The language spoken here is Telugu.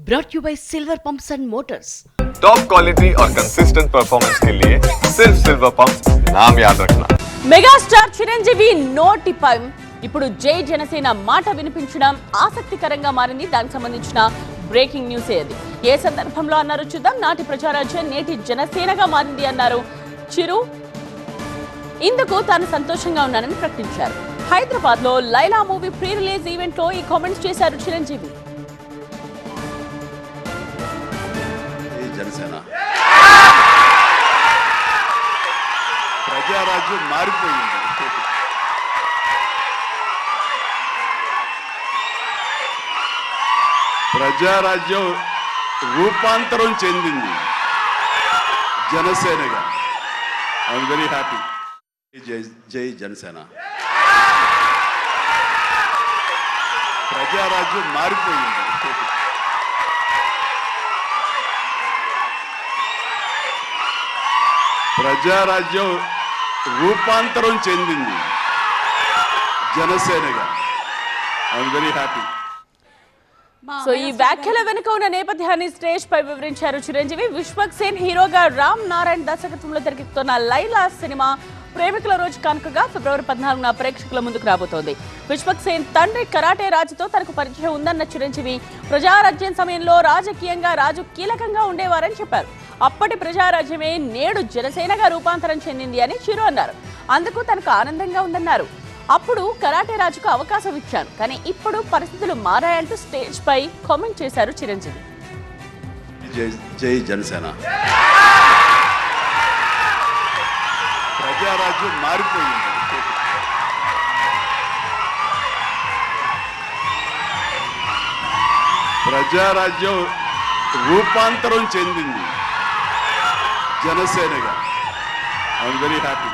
brought you by Silver Pumps and Motors. Top quality और कंसिस्टेंट परफॉर्मेंस के लिए सिर्फ सिल्वर पंप्स नाम याद रखना. మెగాస్టార్ చిరంజీవి నోటిపై ఇప్పుడు జై జనసేన మాట వినిపించడం ఆసక్తికరంగా మారింది. దానికి సంబంధించిన బ్రేకింగ్ న్యూస్ ఏది, ఏ సందర్భంలో అన్నారు చూద్దాం. నాటి ప్రజారాజ్యం నేటి జనసేనగా మారింది అన్నారు చిరు. ఇందుకు తాను సంతోషంగా ఉన్నానని ప్రకటించారు. హైదరాబాద్ లో Laila movie pre release event లో ఈ కామెంట్స్ చేశారు చిరంజీవి. జనసేన ప్రజారాజ్యం మారిపోయింది. ప్రజారాజ్యం రూపాంతరం చెందింది జనసేనగా. I'm very happy. జై జనసేన. ప్రజారాజ్యం మారిపోయింది. ప్రజారాజ్యం రూపాంతరం చెందింది జనసేనగా. I'm very happy. సో ఈ వ్యాఖ్యల వెనుక ఉన్న నేపథ్యాన్ని స్టేజ్ పై వివరించారు చిరంజీవి. విశ్వక్ సేన్ హీరోగా రామ్ నారాయణ్ దర్శకత్వంలో తెరకెక్కుతున్న లైలా సినిమా ప్రేమికుల రోజు కానుకగా ఫిబ్రవరి 14న ప్రేక్షకుల ముందుకు రాబోతోంది. విశ్వక్ సేన్ తండ్రి కరాటే రాజుతో తనకు పరిచయం ఉందన్న చిరంజీవి ప్రజారాజ్యం సమయంలో రాజకీయంగా రాజు కీలకంగా ఉండేవారని చెప్పారు. అప్పటి ప్రజారాజ్యమే నేడు జనసేనగా రూపాంతరం చెందింది అని చిరు అన్నారు. అందుకు తనకు ఆనందంగా ఉందన్నారు. అప్పుడు కరాటే రాజుకు అవకాశం ఇచ్చాను, కానీ ఇప్పుడు పరిస్థితులు మారాయంటూ స్టేజ్ పై కామెంట్ చేశారు చిరంజీవి. జై జనసేన. ప్రజారాజ్యం మారిపోయింది. ప్రజారాజ్యం రూపాంతరం చెందింది జనసేనగా. I'm very happy.